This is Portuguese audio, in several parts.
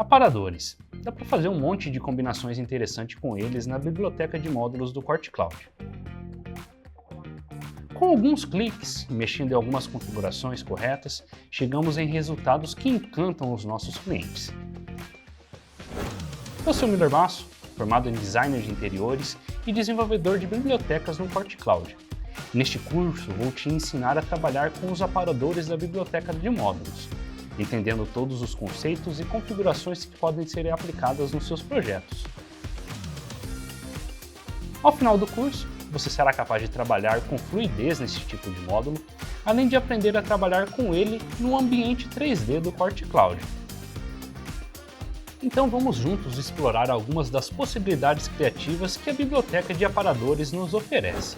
Aparadores. Dá para fazer um monte de combinações interessantes com eles na biblioteca de módulos do QuartCloud. Com alguns cliques, mexendo em algumas configurações corretas, chegamos em resultados que encantam os nossos clientes. Eu sou o Miller Basso, formado em designer de interiores e desenvolvedor de bibliotecas no QuartCloud. Neste curso, vou te ensinar a trabalhar com os aparadores da biblioteca de módulos, entendendo todos os conceitos e configurações que podem ser aplicadas nos seus projetos. Ao final do curso, você será capaz de trabalhar com fluidez nesse tipo de módulo, além de aprender a trabalhar com ele no ambiente 3D do QuartCloud. Então vamos juntos explorar algumas das possibilidades criativas que a biblioteca de aparadores nos oferece.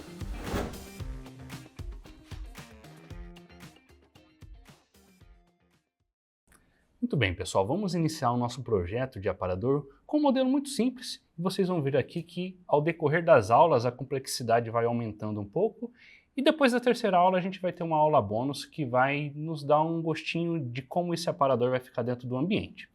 Muito bem, pessoal, vamos iniciar o nosso projeto de aparador com um modelo muito simples. Vocês vão ver aqui que, ao decorrer das aulas, a complexidade vai aumentando um pouco e depois da terceira aula a gente vai ter uma aula bônus que vai nos dar um gostinho de como esse aparador vai ficar dentro do ambiente.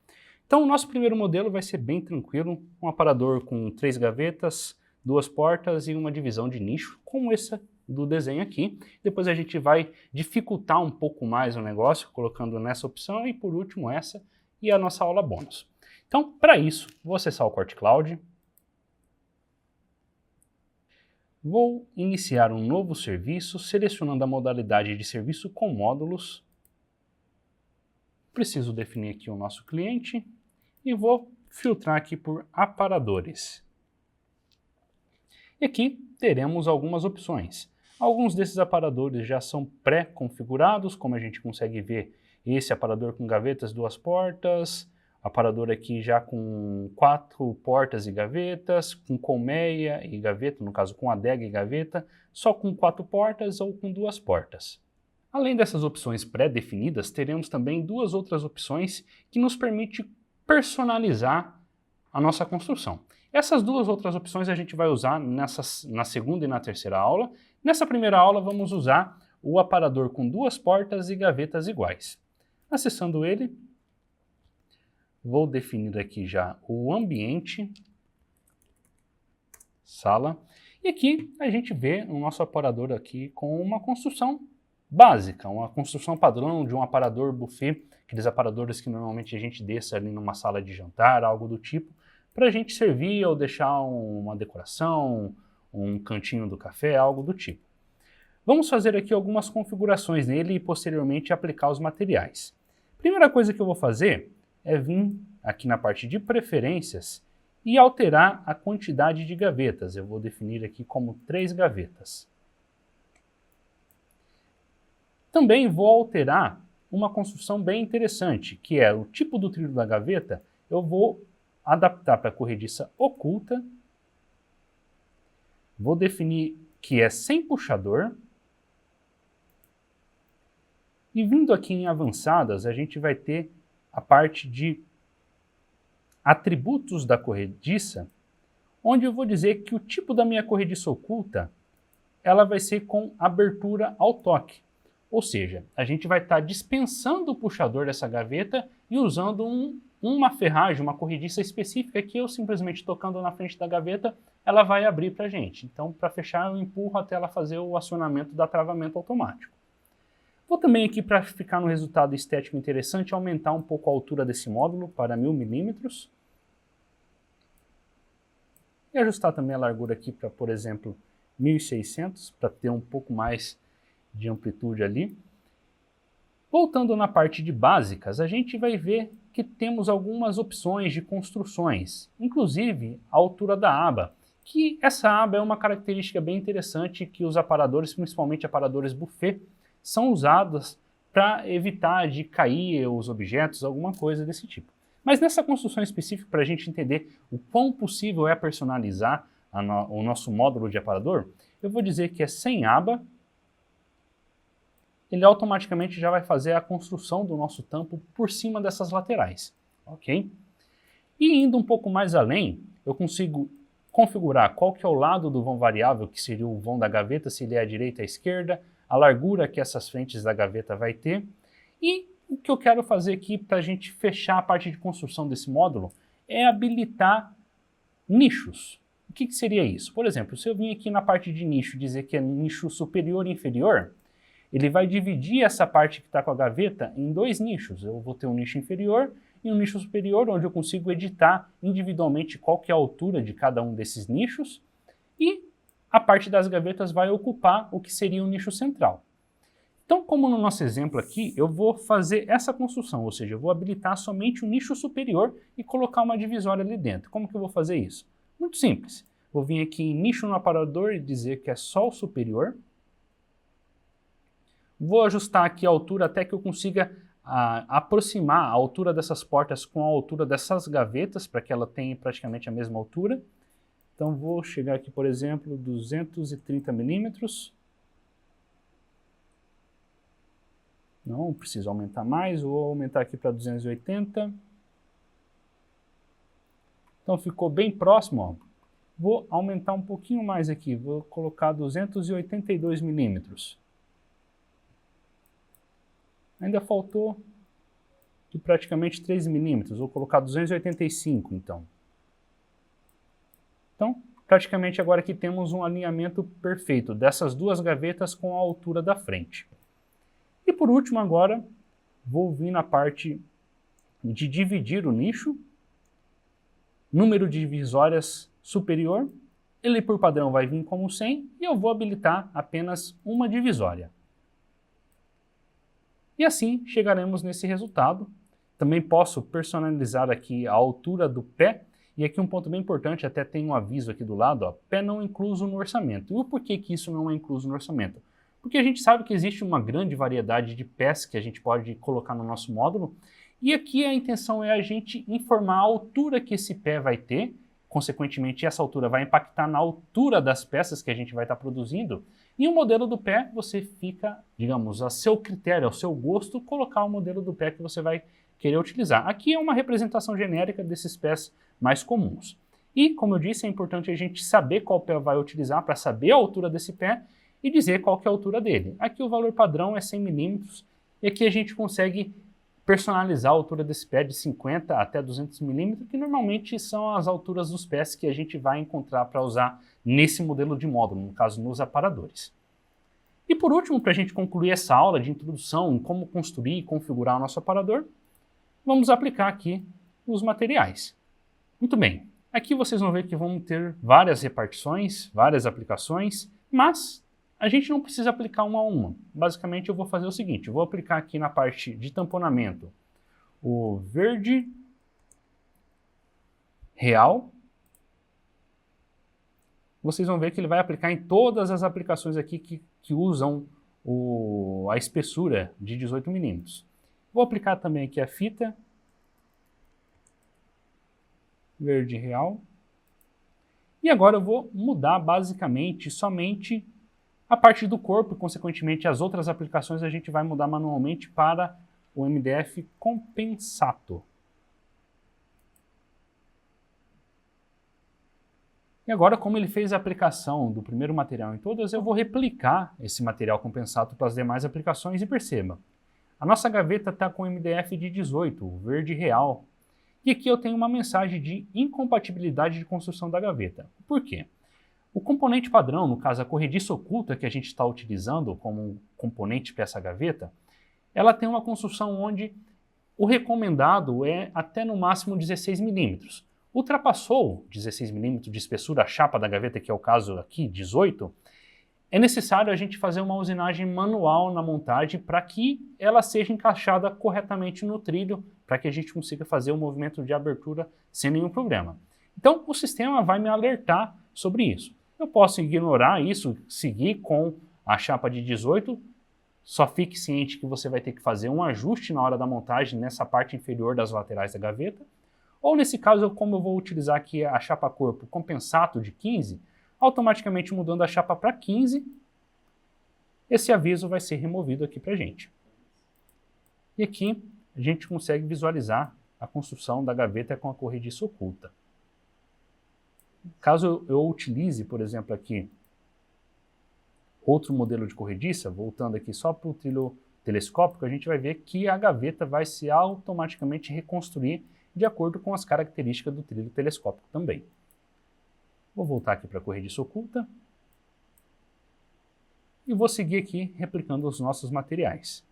Então o nosso primeiro modelo vai ser bem tranquilo, um aparador com 3 gavetas, 2 portas e uma divisão de nicho, como essa do desenho aqui. Depois a gente vai dificultar um pouco mais o negócio, colocando nessa opção e por último essa e a nossa aula bônus. Então, para isso, vou acessar o QuartCloud. Vou iniciar um novo serviço, selecionando a modalidade de serviço com módulos. Preciso definir aqui o nosso cliente e vou filtrar aqui por aparadores. E aqui teremos algumas opções. Alguns desses aparadores já são pré-configurados, como a gente consegue ver, esse aparador com gavetas, 2 portas, aparador aqui já com 4 portas e gavetas, com colmeia e gaveta, no caso com adega e gaveta, só com 4 portas ou com 2 portas. Além dessas opções pré-definidas, teremos também 2 outras opções que nos permitem personalizar a nossa construção. Essas 2 outras opções a gente vai usar na segunda e na terceira aula. Nessa primeira aula vamos usar o aparador com 2 portas e gavetas iguais. Acessando ele, vou definir aqui já o ambiente, sala, e aqui a gente vê o nosso aparador aqui com uma construção básica, uma construção padrão de um aparador buffet, aqueles aparadores que normalmente a gente desce ali numa sala de jantar, algo do tipo, para a gente servir ou deixar uma decoração, um cantinho do café, algo do tipo. Vamos fazer aqui algumas configurações nele e posteriormente aplicar os materiais. Primeira coisa que eu vou fazer é vir aqui na parte de preferências e alterar a quantidade de gavetas. Eu vou definir aqui como 3 gavetas. Também vou alterar uma construção bem interessante, que é o tipo do trilho da gaveta, eu vou adaptar para a corrediça oculta. Vou definir que é sem puxador. E vindo aqui em avançadas, a gente vai ter a parte de atributos da corrediça, onde eu vou dizer que o tipo da minha corrediça oculta, ela vai ser com abertura ao toque. Ou seja, a gente vai estar dispensando o puxador dessa gaveta e usando uma ferragem, uma corrediça específica que eu simplesmente tocando na frente da gaveta, ela vai abrir para a gente. Então, para fechar, eu empurro até ela fazer o acionamento da travamento automático. Vou também aqui, para ficar no resultado estético interessante, aumentar um pouco a altura desse módulo para 1000 milímetros. E ajustar também a largura aqui para, por exemplo, 1600, para ter um pouco mais de amplitude ali. Voltando na parte de básicas, a gente vai ver que temos algumas opções de construções, inclusive a altura da aba, que essa aba é uma característica bem interessante que os aparadores, principalmente aparadores buffet, são usados para evitar de cair os objetos, alguma coisa desse tipo. Mas nessa construção específica, para a gente entender o quão possível é personalizar o nosso módulo de aparador, eu vou dizer que é sem aba. Ele automaticamente já vai fazer a construção do nosso tampo por cima dessas laterais, ok? E indo um pouco mais além, eu consigo configurar qual que é o lado do vão variável, que seria o vão da gaveta, se ele é à direita ou à esquerda, a largura que essas frentes da gaveta vai ter, e O que eu quero fazer aqui para a gente fechar a parte de construção desse módulo é habilitar nichos. O que seria isso? Por exemplo, se eu vim aqui na parte de nicho dizer que é nicho superior e inferior, ele vai dividir essa parte que está com a gaveta em dois nichos. Eu vou ter um nicho inferior e um nicho superior, onde eu consigo editar individualmente qual que é a altura de cada um desses nichos, e a parte das gavetas vai ocupar o que seria o nicho central. Então, como no nosso exemplo aqui, eu vou fazer essa construção, ou seja, eu vou habilitar somente o nicho superior e colocar uma divisória ali dentro. Como que eu vou fazer isso? Muito simples. Vou vir aqui em nicho no aparador e dizer que é só o superior. Vou ajustar aqui a altura até que eu consiga aproximar a altura dessas portas com a altura dessas gavetas, para que ela tenha praticamente a mesma altura. Então vou chegar aqui, por exemplo, 230 milímetros. Não preciso aumentar mais, vou aumentar aqui para 280. Então ficou bem próximo, ó. Vou aumentar um pouquinho mais aqui, vou colocar 282 milímetros. Ainda faltou de praticamente 3 milímetros, vou colocar 285 então. Então, praticamente agora aqui temos um alinhamento perfeito dessas duas gavetas com a altura da frente. E por último agora, vou vir na parte de dividir o nicho, número de divisórias superior, ele por padrão vai vir como 100 e eu vou habilitar apenas uma divisória. E assim chegaremos nesse resultado. Também posso personalizar aqui a altura do pé. E aqui um ponto bem importante, até tem um aviso aqui do lado, ó, pé não incluso no orçamento. E o porquê que isso não é incluso no orçamento? Porque a gente sabe que existe uma grande variedade de pés que a gente pode colocar no nosso módulo. E aqui a intenção é a gente informar a altura que esse pé vai ter. Consequentemente, essa altura vai impactar na altura das peças que a gente vai estar produzindo. E o modelo do pé, você fica, digamos, a seu critério, ao seu gosto, colocar o modelo do pé que você vai querer utilizar. Aqui é uma representação genérica desses pés mais comuns. E, como eu disse, é importante a gente saber qual pé vai utilizar para saber a altura desse pé e dizer qual que é a altura dele. Aqui o valor padrão é 100 milímetros e aqui a gente consegue personalizar a altura desse pé de 50 até 200 milímetros, que normalmente são as alturas dos pés que a gente vai encontrar para usar nesse modelo de módulo, no caso nos aparadores. E por último, para a gente concluir essa aula de introdução em como construir e configurar o nosso aparador, vamos aplicar aqui os materiais. Muito bem, aqui vocês vão ver que vão ter várias repartições, várias aplicações, mas a gente não precisa aplicar uma a uma. Basicamente eu vou fazer o seguinte, eu vou aplicar aqui na parte de tamponamento o verde real. Vocês vão ver que ele vai aplicar em todas as aplicações aqui que usam a espessura de 18 milímetros. Vou aplicar também aqui a fita verde real. E agora eu vou mudar basicamente somente a parte do corpo, e consequentemente as outras aplicações a gente vai mudar manualmente para o MDF Compensato. E agora, como ele fez a aplicação do primeiro material em todas, eu vou replicar esse material Compensato para as demais aplicações e perceba. A nossa gaveta está com MDF de 18, o verde real. E aqui eu tenho uma mensagem de incompatibilidade de construção da gaveta. Por quê? O componente padrão, no caso a corrediça oculta que a gente está utilizando como componente para essa gaveta, ela tem uma construção onde o recomendado é até no máximo 16 milímetros. Ultrapassou 16 milímetros de espessura a chapa da gaveta, que é o caso aqui, 18, é necessário a gente fazer uma usinagem manual na montagem para que ela seja encaixada corretamente no trilho, para que a gente consiga fazer o movimento de abertura sem nenhum problema. Então o sistema vai me alertar sobre isso. Eu posso ignorar isso, seguir com a chapa de 18, só fique ciente que você vai ter que fazer um ajuste na hora da montagem nessa parte inferior das laterais da gaveta. Ou nesse caso, como eu vou utilizar aqui a chapa corpo Compensato de 15, automaticamente mudando a chapa para 15, esse aviso vai ser removido aqui para a gente. E aqui a gente consegue visualizar a construção da gaveta com a corrediça oculta. Caso eu utilize, por exemplo, aqui outro modelo de corrediça, voltando aqui só para o trilho telescópico, a gente vai ver que a gaveta vai se automaticamente reconstruir de acordo com as características do trilho telescópico também. Vou voltar aqui para a corrediça oculta e vou seguir aqui replicando os nossos materiais.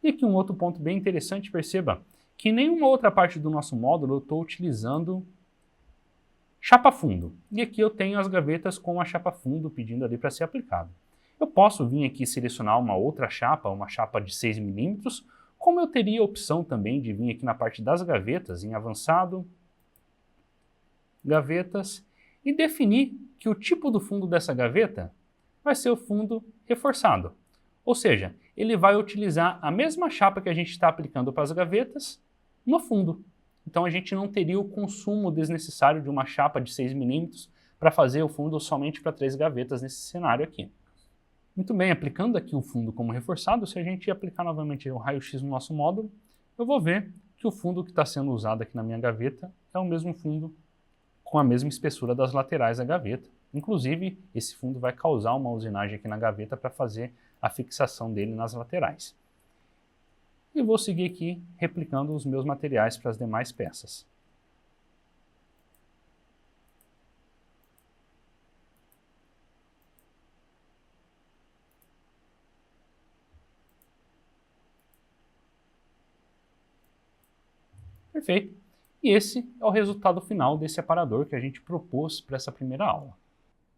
E aqui um outro ponto bem interessante, perceba que em nenhuma outra parte do nosso módulo eu estou utilizando chapa fundo. E aqui eu tenho as gavetas com a chapa fundo pedindo ali para ser aplicado. Eu posso vir aqui selecionar uma outra chapa, uma chapa de 6 mm, como eu teria a opção também de vir aqui na parte das gavetas, em avançado, gavetas, e definir que o tipo do fundo dessa gaveta vai ser o fundo reforçado. Ou seja, ele vai utilizar a mesma chapa que a gente está aplicando para as gavetas no fundo. Então a gente não teria o consumo desnecessário de uma chapa de 6 mm para fazer o fundo somente para 3 gavetas nesse cenário aqui. Muito bem, aplicando aqui o fundo como reforçado, se a gente aplicar novamente o raio-x no nosso módulo, eu vou ver que o fundo que está sendo usado aqui na minha gaveta é o mesmo fundo com a mesma espessura das laterais da gaveta. Inclusive, esse fundo vai causar uma usinagem aqui na gaveta para fazer a fixação dele nas laterais. E vou seguir aqui replicando os meus materiais para as demais peças. Perfeito. E esse é o resultado final desse aparador que a gente propôs para essa primeira aula.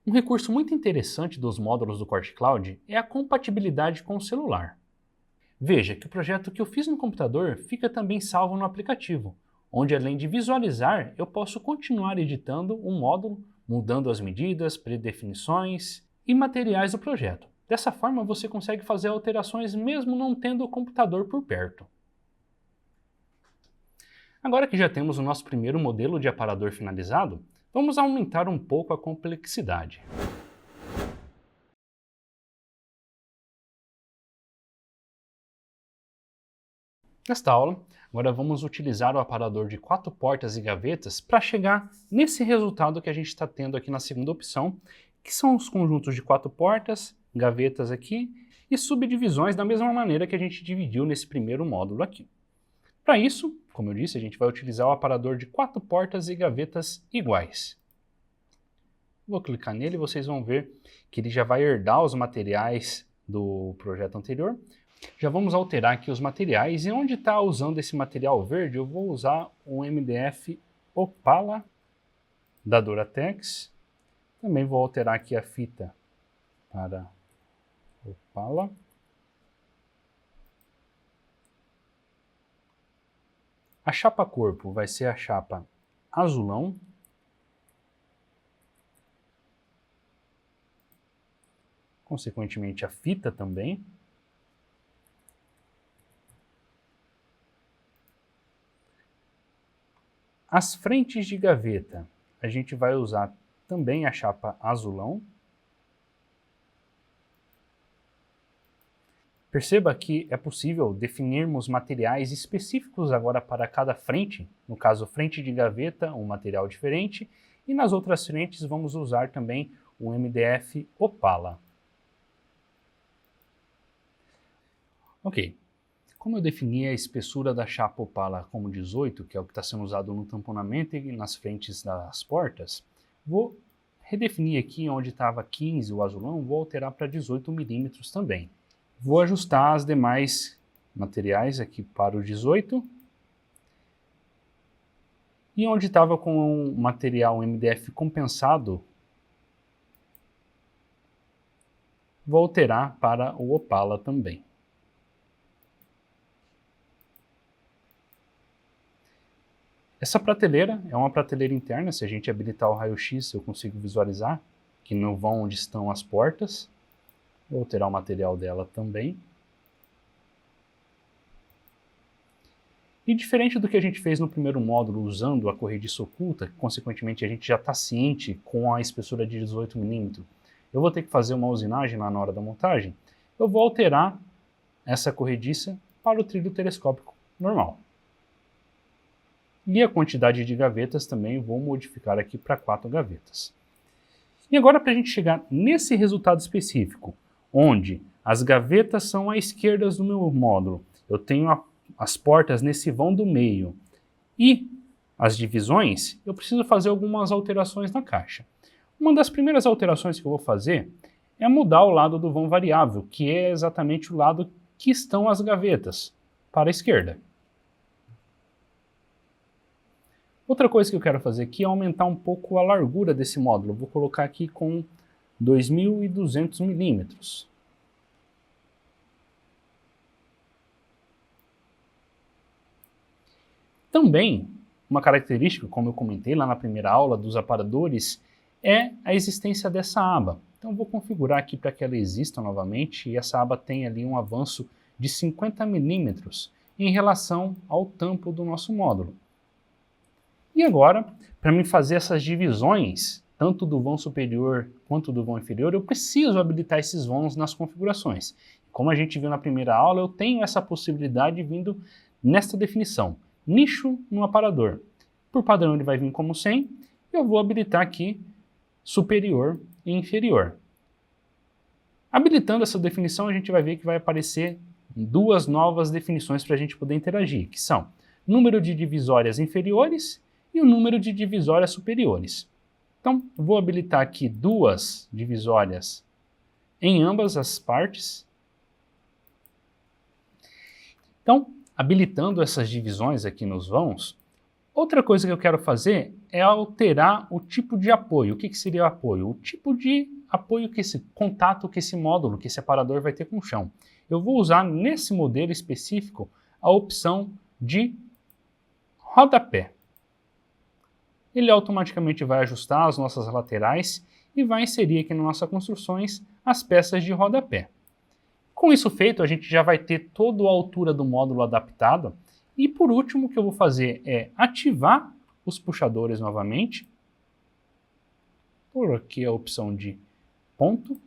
Um recurso muito interessante dos módulos do Corte Cloud é a compatibilidade com o celular. Veja que o projeto que eu fiz no computador fica também salvo no aplicativo, onde além de visualizar, eu posso continuar editando um módulo, mudando as medidas, predefinições e materiais do projeto. Dessa forma você consegue fazer alterações mesmo não tendo o computador por perto. Agora que já temos o nosso primeiro modelo de aparador finalizado, vamos aumentar um pouco a complexidade. Nesta aula, agora vamos utilizar o aparador de 4 portas e gavetas para chegar nesse resultado que a gente está tendo aqui na segunda opção, que são os conjuntos de 4 portas, gavetas aqui e subdivisões da mesma maneira que a gente dividiu nesse primeiro módulo aqui. Para isso, como eu disse, a gente vai utilizar o aparador de 4 portas e gavetas iguais. Vou clicar nele e vocês vão ver que ele já vai herdar os materiais do projeto anterior. Já vamos alterar aqui os materiais e onde está usando esse material verde, eu vou usar o MDF Opala da Duratex. Também vou alterar aqui a fita para Opala. A chapa corpo vai ser a chapa azulão. Consequentemente a fita também. As frentes de gaveta, a gente vai usar também a chapa azulão. Perceba que é possível definirmos materiais específicos agora para cada frente. No caso, frente de gaveta, um material diferente. E nas outras frentes vamos usar também o MDF Opala. Ok. Como eu defini a espessura da chapa Opala como 18, que é o que está sendo usado no tamponamento e nas frentes das portas, vou redefinir aqui onde estava 15 o azulão, vou alterar para 18 mm também. Vou ajustar as demais materiais aqui para o 18. E onde estava com o material MDF compensado, vou alterar para o Opala também. Essa prateleira é uma prateleira interna, se a gente habilitar o raio-x eu consigo visualizar que no vão onde estão as portas. Vou alterar o material dela também. E diferente do que a gente fez no primeiro módulo usando a corrediça oculta, que consequentemente a gente já está ciente com a espessura de 18 mm, eu vou ter que fazer uma usinagem lá na hora da montagem, eu vou alterar essa corrediça para o trilho telescópico normal. E a quantidade de gavetas também vou modificar aqui para 4 gavetas. E agora, para a gente chegar nesse resultado específico, onde as gavetas são à esquerda do meu módulo, eu tenho as portas nesse vão do meio e as divisões, eu preciso fazer algumas alterações na caixa. Uma das primeiras alterações que eu vou fazer é mudar o lado do vão variável, que é exatamente o lado que estão as gavetas, para a esquerda. Outra coisa que eu quero fazer aqui é aumentar um pouco a largura desse módulo. Eu vou colocar aqui com 2.200 milímetros. Também, uma característica, como eu comentei lá na primeira aula dos aparadores, é a existência dessa aba. Então eu vou configurar aqui para que ela exista novamente e essa aba tenha ali um avanço de 50 milímetros em relação ao tampo do nosso módulo. E agora, para mim fazer essas divisões, tanto do vão superior quanto do vão inferior, eu preciso habilitar esses vãos nas configurações. Como a gente viu na primeira aula, eu tenho essa possibilidade vindo nesta definição. Nicho no aparador. Por padrão ele vai vir como 100, eu vou habilitar aqui superior e inferior. Habilitando essa definição, a gente vai ver que vai aparecer duas novas definições para a gente poder interagir, que são número de divisórias inferiores e o número de divisórias superiores. Então, vou habilitar aqui duas divisórias em ambas as partes. Então, habilitando essas divisões aqui nos vãos, outra coisa que eu quero fazer é alterar o tipo de apoio. O que seria o apoio? O tipo de apoio, contato que esse módulo, que esse aparador vai ter com o chão. Eu vou usar nesse modelo específico a opção de rodapé. Ele automaticamente vai ajustar as nossas laterais e vai inserir aqui nas nossas construções as peças de rodapé. Com isso feito, a gente já vai ter toda a altura do módulo adaptada. E por último, o que eu vou fazer é ativar os puxadores novamente. Por aqui a opção de ponto.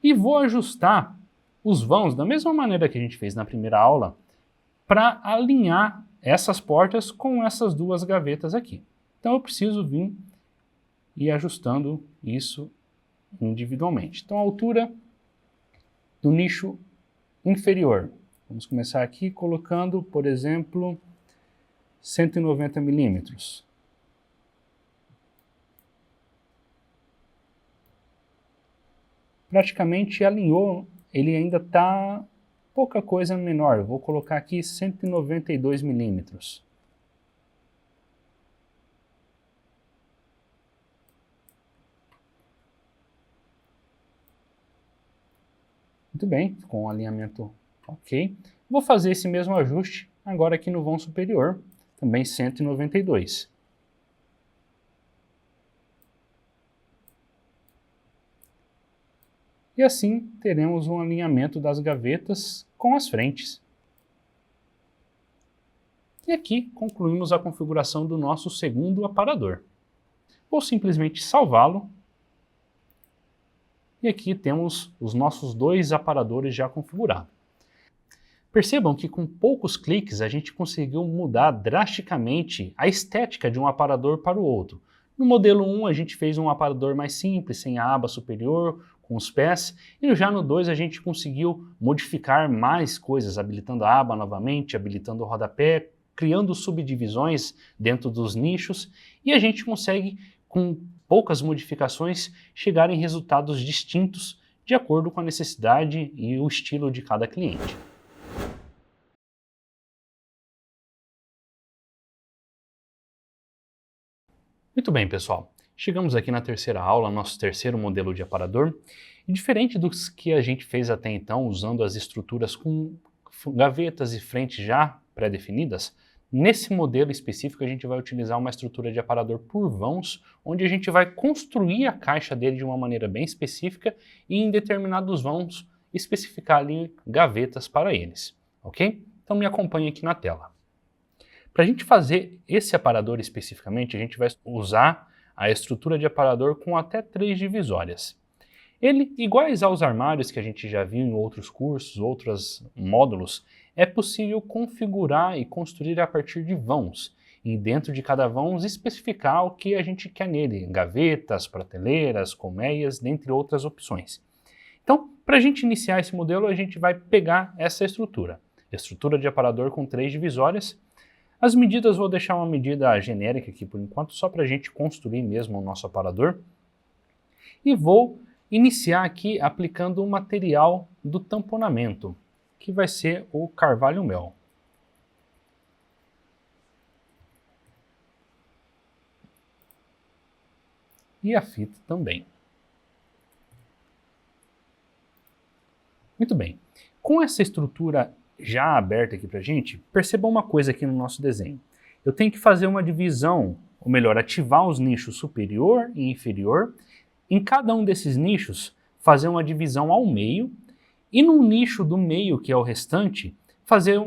E vou ajustar os vãos da mesma maneira que a gente fez na primeira aula, para alinhar essas portas com essas duas gavetas aqui. Então eu preciso vir e ajustando isso individualmente. Então a altura do nicho inferior. Vamos começar aqui colocando, por exemplo, 190 milímetros. Praticamente alinhou, ele ainda está pouca coisa menor. Eu vou colocar aqui 192 milímetros. Muito bem, com o alinhamento ok. Vou fazer esse mesmo ajuste agora aqui no vão superior, também 192. E assim teremos um alinhamento das gavetas com as frentes. E aqui concluímos a configuração do nosso segundo aparador. Vou simplesmente salvá-lo. E aqui temos os nossos dois aparadores já configurados. Percebam que com poucos cliques a gente conseguiu mudar drasticamente a estética de um aparador para o outro. No modelo 1 a gente fez um aparador mais simples, sem a aba superior, com os pés, e já no 2 a gente conseguiu modificar mais coisas, habilitando a aba novamente, habilitando o rodapé, criando subdivisões dentro dos nichos, e a gente consegue, com poucas modificações, chegar em resultados distintos de acordo com a necessidade e o estilo de cada cliente. Muito bem, pessoal. Chegamos aqui na terceira aula, nosso terceiro modelo de aparador, e diferente dos que a gente fez até então, usando as estruturas com gavetas e frentes já pré-definidas, nesse modelo específico a gente vai utilizar uma estrutura de aparador por vãos, onde a gente vai construir a caixa dele de uma maneira bem específica e em determinados vãos especificar ali gavetas para eles, ok? Então me acompanhe aqui na tela. Para a gente fazer esse aparador especificamente, a gente vai usar a estrutura de aparador com até 3 divisórias. Ele, iguais aos armários que a gente já viu em outros cursos, outros módulos, é possível configurar e construir a partir de vãos. e dentro de cada vão especificar o que a gente quer nele, gavetas, prateleiras, colmeias, dentre outras opções. Então, para a gente iniciar esse modelo, a gente vai pegar essa estrutura de aparador com 3 divisórias. As medidas, vou deixar uma medida genérica aqui por enquanto, só para a gente construir mesmo o nosso aparador. E vou iniciar aqui aplicando o material do tamponamento, que vai ser o carvalho mel. E a fita também. Muito bem. Com essa estrutura já aberta aqui para a gente, perceba uma coisa aqui no nosso desenho. Eu tenho que fazer uma divisão, ou melhor, ativar os nichos superior e inferior. Em cada um desses nichos, fazer uma divisão ao meio. E no nicho do meio, que é o restante, fazer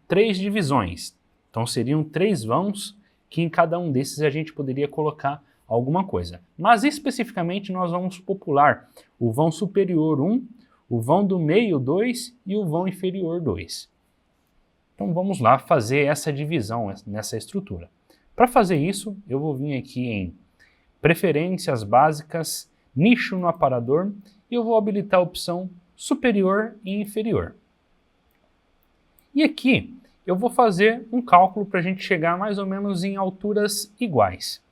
3 divisões. Então seriam 3 vãos que em cada um desses a gente poderia colocar alguma coisa. Mas especificamente nós vamos popular o vão superior 1, o vão do meio 2 e o vão inferior 2. Então vamos lá fazer essa divisão nessa estrutura. Para fazer isso, eu vou vir aqui em Preferências Básicas, Nicho no Aparador, e eu vou habilitar a opção Superior e Inferior. E aqui eu vou fazer um cálculo para a gente chegar mais ou menos em alturas iguais.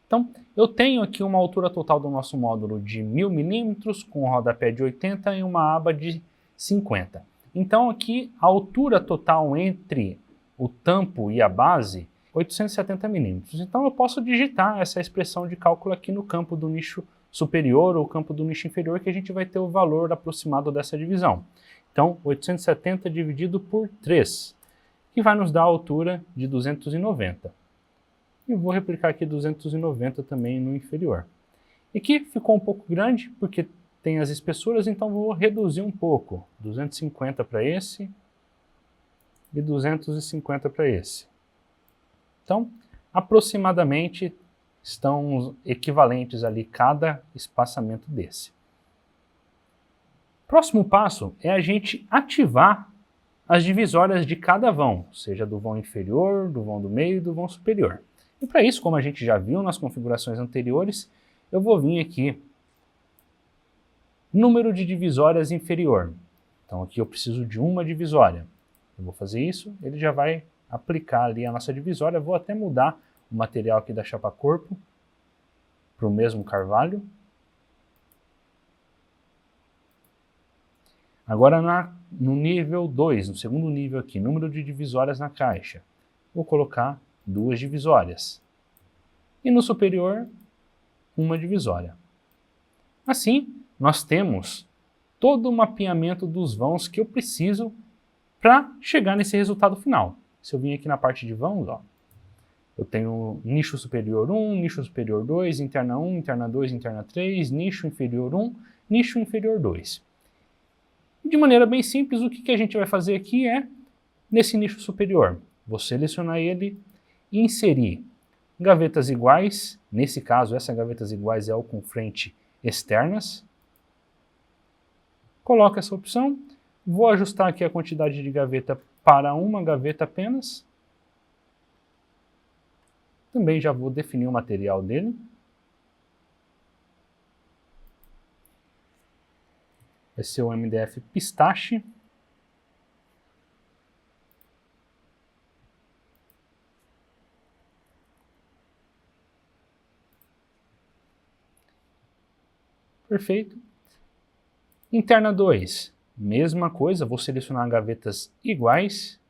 Então, eu tenho aqui uma altura total do nosso módulo de 1000 milímetros, com um rodapé de 80 e uma aba de 50. Então, aqui a altura total entre o tampo e a base, 870 milímetros. Então, eu posso digitar essa expressão de cálculo aqui no campo do nicho superior ou campo do nicho inferior, que a gente vai ter o valor aproximado dessa divisão. Então, 870 dividido por 3, que vai nos dar a altura de 290. E vou replicar aqui 290 também no inferior. Aqui ficou um pouco grande, porque tem as espessuras, então vou reduzir um pouco. 250 para esse e 250 para esse. Então, aproximadamente estão equivalentes ali cada espaçamento desse. Próximo passo é a gente ativar as divisórias de cada vão, seja do vão inferior, do vão do meio e do vão superior. E para isso, como a gente já viu nas configurações anteriores, eu vou vir aqui, número de divisórias inferior. Então aqui eu preciso de uma divisória. Eu vou fazer isso, ele já vai aplicar ali a nossa divisória. Eu vou até mudar o material aqui da chapa corpo para o mesmo carvalho. Agora no nível 2, no segundo nível aqui, número de divisórias na caixa. Vou colocar 2 divisórias. E no superior, uma divisória. Assim, nós temos todo o mapeamento dos vãos que eu preciso para chegar nesse resultado final. Se eu vim aqui na parte de vãos, ó, eu tenho nicho superior 1, nicho superior 2, interna 1, interna 2, interna 3, nicho inferior 1, nicho inferior 2. De maneira bem simples, o que a gente vai fazer aqui é, nesse nicho superior, vou selecionar ele e inserir gavetas iguais. Nesse caso, essas gavetas iguais é o com frente externas. Coloco essa opção, vou ajustar aqui a quantidade de gaveta para uma gaveta apenas. Também já vou definir o material dele. Vai ser o MDF pistache. Perfeito. Interna 2, mesma coisa, vou selecionar gavetas iguais.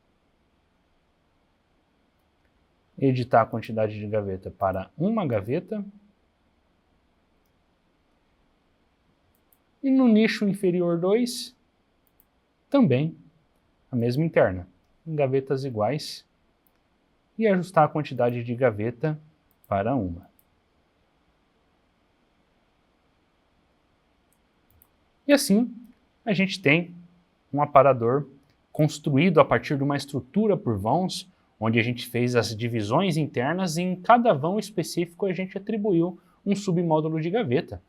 Editar a quantidade de gaveta para uma gaveta. E no nicho inferior 2, também a mesma interna, em gavetas iguais. E ajustar a quantidade de gaveta para uma. E assim, a gente tem um aparador construído a partir de uma estrutura por vãos, onde a gente fez as divisões internas e em cada vão específico a gente atribuiu um submódulo de gaveta.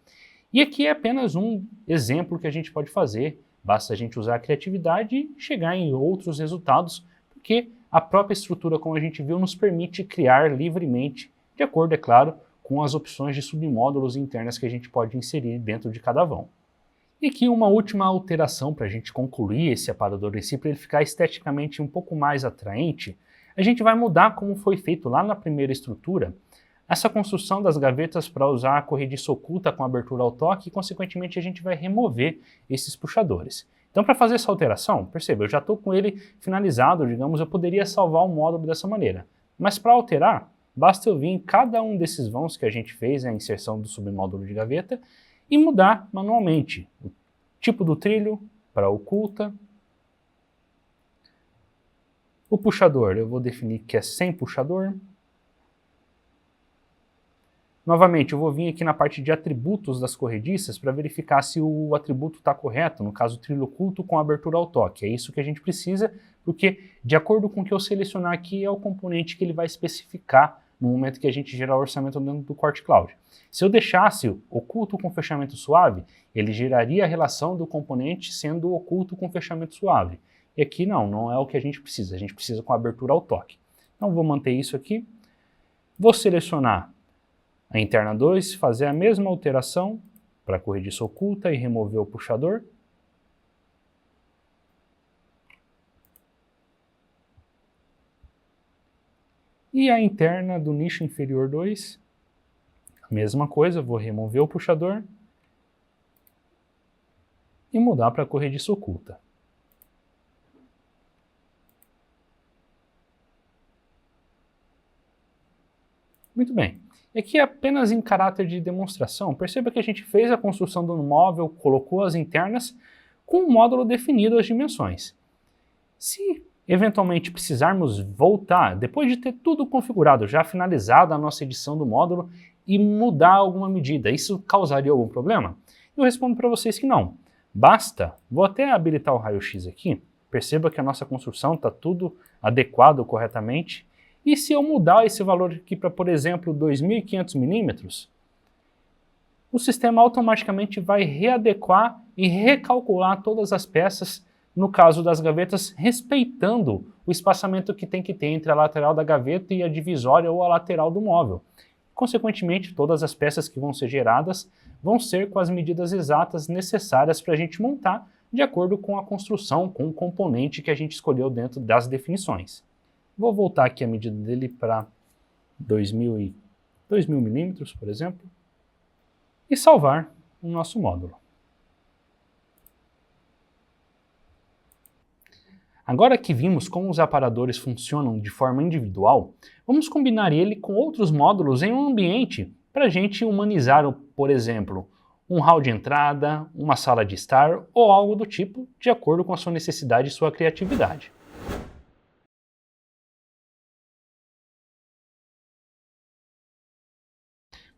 E aqui é apenas um exemplo que a gente pode fazer, basta a gente usar a criatividade e chegar em outros resultados, porque a própria estrutura, como a gente viu, nos permite criar livremente, de acordo, é claro, com as opções de submódulos internas que a gente pode inserir dentro de cada vão. E aqui uma última alteração para a gente concluir esse aparador em si, para ele ficar esteticamente um pouco mais atraente, a gente vai mudar como foi feito lá na primeira estrutura, essa construção das gavetas para usar a corrediça oculta com abertura ao toque e, consequentemente, a gente vai remover esses puxadores. Então, para fazer essa alteração, perceba, eu já estou com ele finalizado, digamos, eu poderia salvar o módulo dessa maneira. Mas para alterar, basta eu vir em cada um desses vãos que a gente fez, a inserção do submódulo de gaveta, e mudar manualmente o tipo do trilho para oculta. O puxador, eu vou definir que é sem puxador. Novamente, eu vou vir aqui na parte de atributos das corrediças para verificar se o atributo está correto, no caso trilho oculto com abertura ao toque. É isso que a gente precisa, porque de acordo com o que eu selecionar aqui é o componente que ele vai especificar no momento que a gente gerar o orçamento dentro do Corte Cloud. Se eu deixasse oculto com fechamento suave, ele geraria a relação do componente sendo oculto com fechamento suave. E aqui não é o que a gente precisa com abertura ao toque. Então vou manter isso aqui, vou selecionar a interna 2, fazer a mesma alteração para a corrediça oculta e remover o puxador. E a interna do nicho inferior 2, a mesma coisa, vou remover o puxador e mudar para a corrediça oculta. Muito bem. E aqui apenas em caráter de demonstração, perceba que a gente fez a construção do móvel, colocou as internas com o módulo definido as dimensões. Se eventualmente precisarmos voltar, depois de ter tudo configurado, já finalizada a nossa edição do módulo, e mudar alguma medida, isso causaria algum problema? Eu respondo para vocês que não. Basta, vou até habilitar o raio-x aqui, perceba que a nossa construção está tudo adequado corretamente. E se eu mudar esse valor aqui para, por exemplo, 2.500 milímetros, o sistema automaticamente vai readequar e recalcular todas as peças, no caso das gavetas, respeitando o espaçamento que tem que ter entre a lateral da gaveta e a divisória ou a lateral do móvel. Consequentemente, todas as peças que vão ser geradas vão ser com as medidas exatas necessárias para a gente montar, de acordo com a construção, com o componente que a gente escolheu dentro das definições. Vou voltar aqui a medida dele para 2.000 milímetros, por exemplo, e salvar o nosso módulo. Agora que vimos como os aparadores funcionam de forma individual, vamos combinar ele com outros módulos em um ambiente para a gente humanizar, por exemplo, um hall de entrada, uma sala de estar ou algo do tipo, de acordo com a sua necessidade e sua criatividade.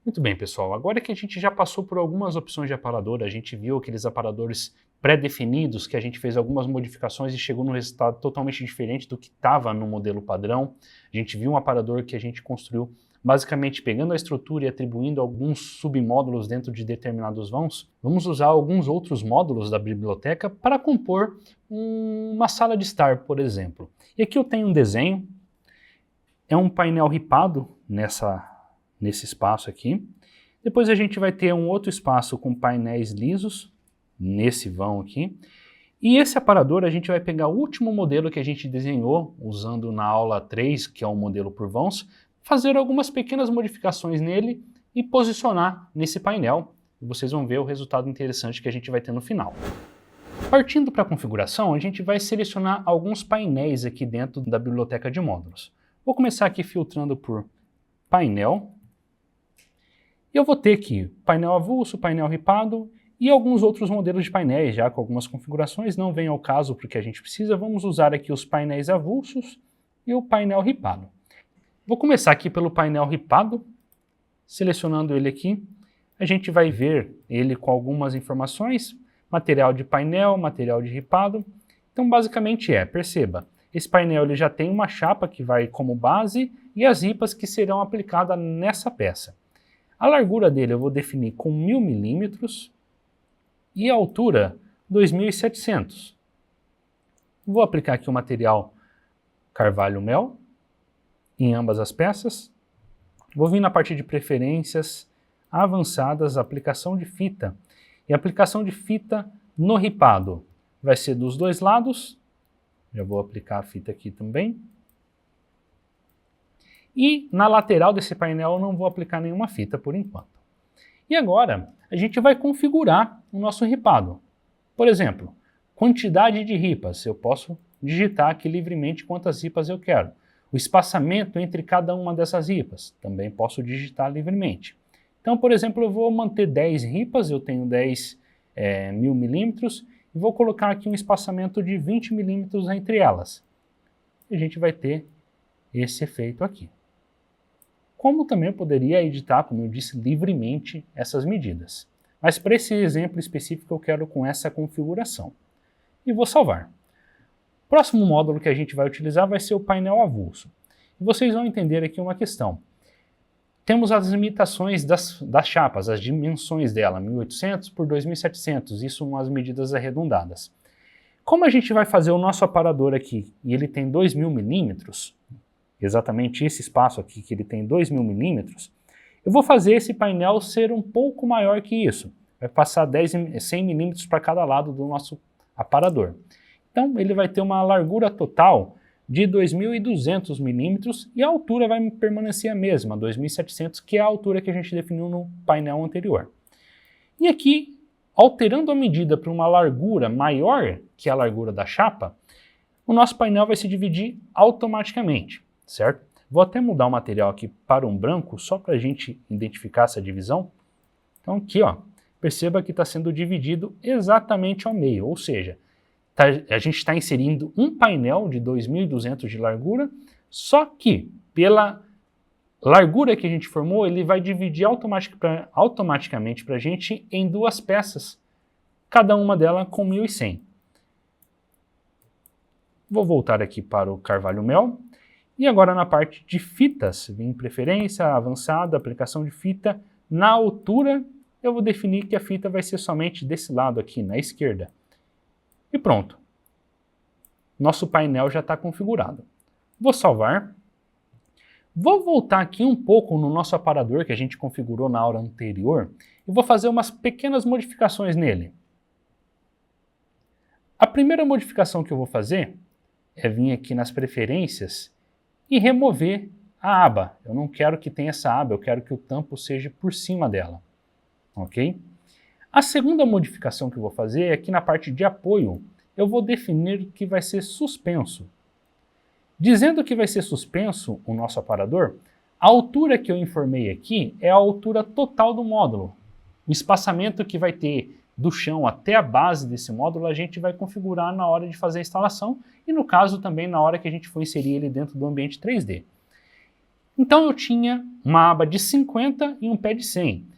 Muito bem, pessoal, agora que a gente já passou por algumas opções de aparador, a gente viu aqueles aparadores pré-definidos, que a gente fez algumas modificações e chegou num resultado totalmente diferente do que estava no modelo padrão. A gente viu um aparador que a gente construiu basicamente pegando a estrutura e atribuindo alguns submódulos dentro de determinados vãos. Vamos usar alguns outros módulos da biblioteca para compor uma sala de estar, por exemplo. E aqui eu tenho um desenho, é um painel ripado nesse espaço aqui. Depois a gente vai ter um outro espaço com painéis lisos, nesse vão aqui. E esse aparador a gente vai pegar o último modelo que a gente desenhou, usando na aula 3, que é o modelo por vãos, fazer algumas pequenas modificações nele e posicionar nesse painel. E vocês vão ver o resultado interessante que a gente vai ter no final. Partindo para a configuração, a gente vai selecionar alguns painéis aqui dentro da biblioteca de módulos. Vou começar aqui filtrando por painel. E eu vou ter aqui painel avulso, painel ripado e alguns outros modelos de painéis já com algumas configurações, não vem ao caso porque a gente precisa. Vamos usar aqui os painéis avulsos e o painel ripado. Vou começar aqui pelo painel ripado, selecionando ele aqui. A gente vai ver ele com algumas informações, material de painel, material de ripado. Então basicamente perceba, esse painel ele já tem uma chapa que vai como base e as ripas que serão aplicadas nessa peça. A largura dele eu vou definir com 1.000 milímetros e a altura 2.700. Vou aplicar aqui o material carvalho-mel em ambas as peças. Vou vir na parte de preferências avançadas, aplicação de fita. E aplicação de fita no ripado vai ser dos dois lados. Já vou aplicar a fita aqui também. E na lateral desse painel eu não vou aplicar nenhuma fita por enquanto. E agora a gente vai configurar o nosso ripado. Por exemplo, quantidade de ripas. Eu posso digitar aqui livremente quantas ripas eu quero. O espaçamento entre cada uma dessas ripas. Também posso digitar livremente. Então, por exemplo, eu vou manter 10 ripas. Eu tenho 10 1000 milímetros. E vou colocar aqui um espaçamento de 20 milímetros entre elas. E a gente vai ter esse efeito aqui. Como também eu poderia editar, como eu disse, livremente essas medidas. Mas para esse exemplo específico eu quero com essa configuração. E vou salvar. O próximo módulo que a gente vai utilizar vai ser o painel avulso. E vocês vão entender aqui uma questão. Temos as limitações das chapas, as dimensões dela, 1800 por 2700, isso são as medidas arredondadas. Como a gente vai fazer o nosso aparador aqui e ele tem 2000 milímetros, exatamente esse espaço aqui que ele tem 2000 milímetros, eu vou fazer esse painel ser um pouco maior que isso. Vai passar 100 milímetros para cada lado do nosso aparador. Então ele vai ter uma largura total de 2.200 milímetros e a altura vai permanecer a mesma, 2.700, que é a altura que a gente definiu no painel anterior. E aqui, alterando a medida para uma largura maior que a largura da chapa, o nosso painel vai se dividir automaticamente, certo? Vou até mudar o material aqui para um branco, só para a gente identificar essa divisão. Então aqui, ó, perceba que está sendo dividido exatamente ao meio, ou seja, a gente está inserindo um painel de 2.200 de largura, só que pela largura que a gente formou, ele vai dividir automaticamente para a gente em duas peças, cada uma delas com 1.100. Vou voltar aqui para o carvalho-mel. E agora na parte de fitas, em preferência, avançada, aplicação de fita, na altura eu vou definir que a fita vai ser somente desse lado aqui, na esquerda. E pronto. Nosso painel já está configurado. Vou salvar. Vou voltar aqui um pouco no nosso aparador que a gente configurou na aula anterior e vou fazer umas pequenas modificações nele. A primeira modificação que eu vou fazer é vir aqui nas preferências e remover a aba. Eu não quero que tenha essa aba, eu quero que o tampo seja por cima dela. Ok? A segunda modificação que eu vou fazer é aqui na parte de apoio, eu vou definir que vai ser suspenso. Dizendo que vai ser suspenso o nosso aparador, a altura que eu informei aqui é a altura total do módulo. O espaçamento que vai ter do chão até a base desse módulo a gente vai configurar na hora de fazer a instalação e no caso também na hora que a gente for inserir ele dentro do ambiente 3D. Então eu tinha uma aba de 50 e um pé de 100.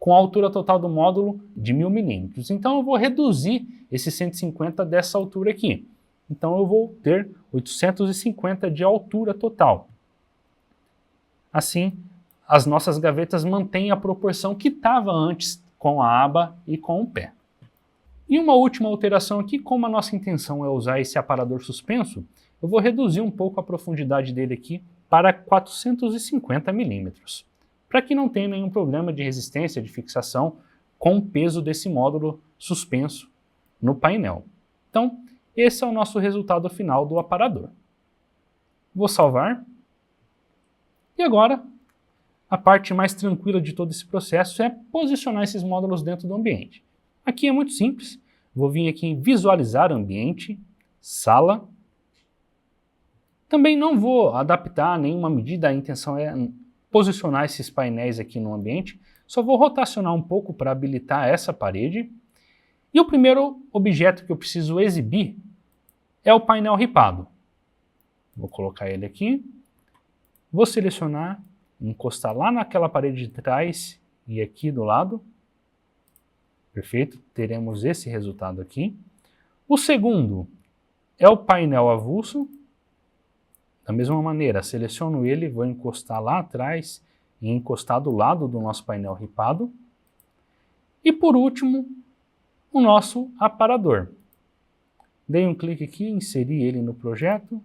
Com a altura total do módulo de 1000 milímetros. Então eu vou reduzir esse 150 dessa altura aqui. Então eu vou ter 850 de altura total. Assim, as nossas gavetas mantêm a proporção que estava antes com a aba e com o pé. E uma última alteração aqui, como a nossa intenção é usar esse aparador suspenso, eu vou reduzir um pouco a profundidade dele aqui para 450 milímetros. Para que não tenha nenhum problema de resistência, de fixação com o peso desse módulo suspenso no painel. Então, esse é o nosso resultado final do aparador. Vou salvar. E agora, a parte mais tranquila de todo esse processo é posicionar esses módulos dentro do ambiente. Aqui é muito simples. Vou vir aqui em visualizar ambiente, sala. Também não vou adaptar nenhuma medida, a intenção é posicionar esses painéis aqui no ambiente, só vou rotacionar um pouco para habilitar essa parede. E o primeiro objeto que eu preciso exibir é o painel ripado. Vou colocar ele aqui, vou selecionar, encostar lá naquela parede de trás e aqui do lado. Perfeito, teremos esse resultado aqui. O segundo é o painel avulso. Da mesma maneira, seleciono ele, vou encostar lá atrás e encostar do lado do nosso painel ripado. E por último, o nosso aparador. Dei um clique aqui, inseri ele no projeto,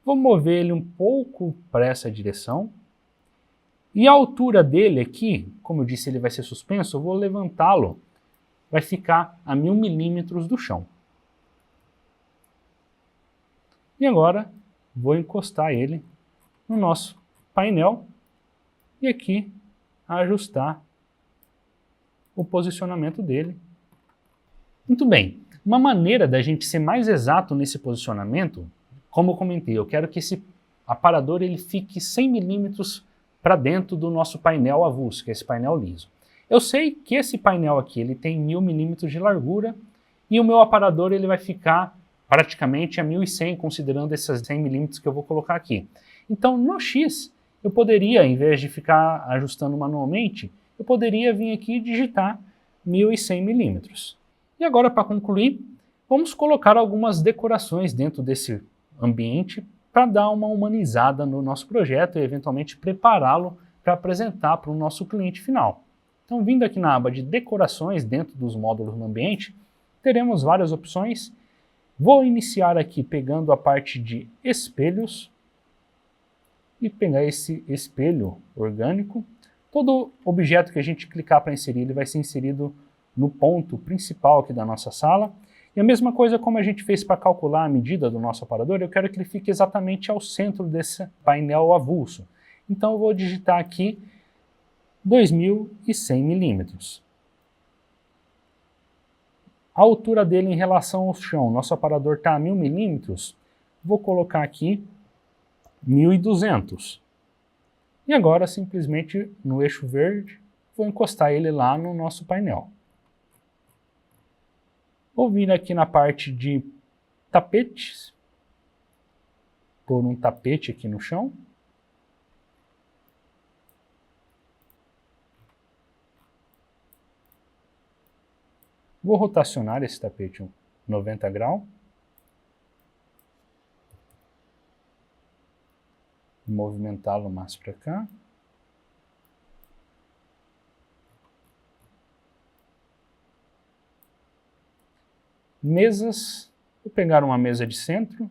Vou mover ele um pouco para essa direção. E a altura dele aqui, como eu disse, ele vai ser suspenso, eu vou levantá-lo. Vai ficar a 1000 milímetros do chão. E agora vou encostar ele no nosso painel e aqui ajustar o posicionamento dele. Muito bem, uma maneira da gente ser mais exato nesse posicionamento, como eu comentei, eu quero que esse aparador ele fique 100 milímetros para dentro do nosso painel avulso, que é esse painel liso. Eu sei que esse painel aqui ele tem 1000 milímetros de largura e o meu aparador ele vai ficar praticamente a 1100, considerando esses 100 milímetros que eu vou colocar aqui. Então, no X, eu poderia, em vez de ficar ajustando manualmente, eu poderia vir aqui e digitar 1100 milímetros. E agora, para concluir, vamos colocar algumas decorações dentro desse ambiente para dar uma humanizada no nosso projeto e eventualmente prepará-lo para apresentar para o nosso cliente final. Então, vindo aqui na aba de decorações dentro dos módulos no ambiente, teremos várias opções. Vou iniciar aqui pegando a parte de espelhos e pegar esse espelho orgânico. Todo objeto que a gente clicar para inserir, ele vai ser inserido no ponto principal aqui da nossa sala. E a mesma coisa como a gente fez para calcular a medida do nosso aparador, eu quero que ele fique exatamente ao centro desse painel avulso. Então eu vou digitar aqui 2100 milímetros. A altura dele em relação ao chão, nosso aparador está a 1000 milímetros, vou colocar aqui 1200. E agora simplesmente no eixo verde, vou encostar ele lá no nosso painel. Vou vir aqui na parte de tapetes, pôr um tapete aqui no chão. Vou rotacionar esse tapete 90 graus. Movimentá-lo mais para cá. Mesas, vou pegar uma mesa de centro.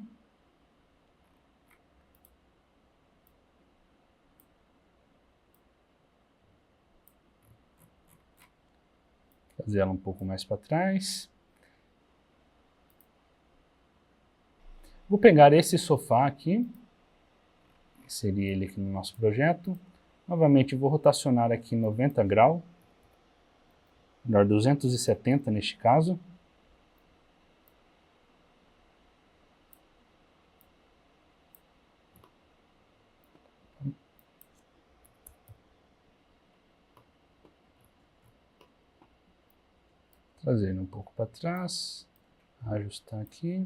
Fazer ela um pouco mais para trás. Vou pegar esse sofá aqui, inserir ele aqui no nosso projeto. Novamente vou rotacionar aqui 90 graus, melhor 270 neste caso. Trazer ele um pouco para trás, ajustar aqui.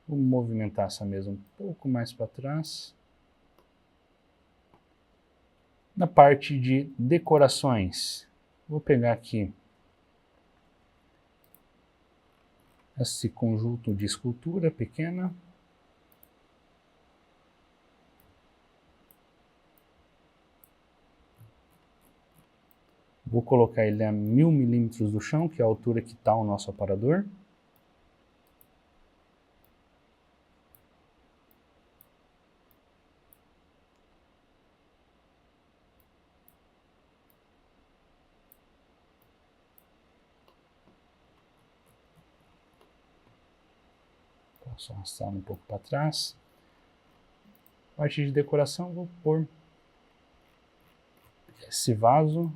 Vou movimentar essa mesa um pouco mais para trás. Na parte de decorações, vou pegar aqui esse conjunto de escultura pequena. Vou colocar ele a 1000 milímetros do chão, que é a altura que está o nosso aparador. Posso arrastar um pouco para trás. Parte de decoração, vou pôr esse vaso.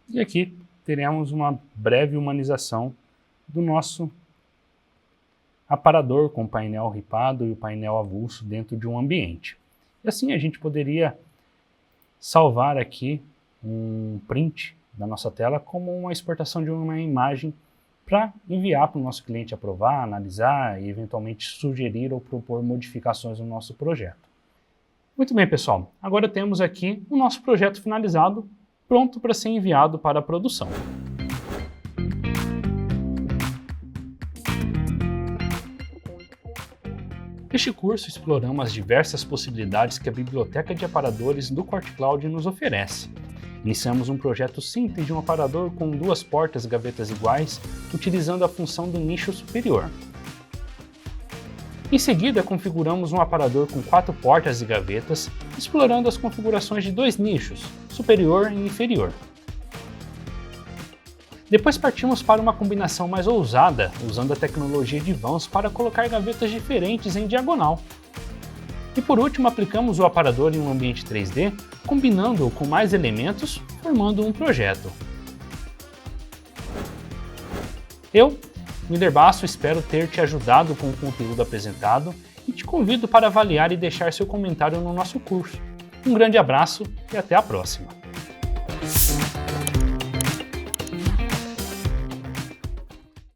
E aqui teremos uma breve humanização do nosso aparador com o painel ripado e o painel avulso dentro de um ambiente. E assim a gente poderia salvar aqui um print da nossa tela como uma exportação de uma imagem para enviar para o nosso cliente aprovar, analisar e eventualmente sugerir ou propor modificações no nosso projeto. Muito bem, pessoal. Agora temos aqui o nosso projeto finalizado, pronto para ser enviado para a produção. Neste curso exploramos as diversas possibilidades que a biblioteca de aparadores do QuartCloud nos oferece. Iniciamos um projeto simples de um aparador com 2 portas e gavetas iguais, utilizando a função do nicho superior. Em seguida, configuramos um aparador com 4 portas e gavetas, explorando as configurações de 2 nichos, superior e inferior. Depois partimos para uma combinação mais ousada, usando a tecnologia de vãos para colocar gavetas diferentes em diagonal. E por último, aplicamos o aparador em um ambiente 3D, combinando-o com mais elementos, formando um projeto. Eu, Miller Basso, espero ter te ajudado com o conteúdo apresentado e te convido para avaliar e deixar seu comentário no nosso curso. Um grande abraço e até a próxima!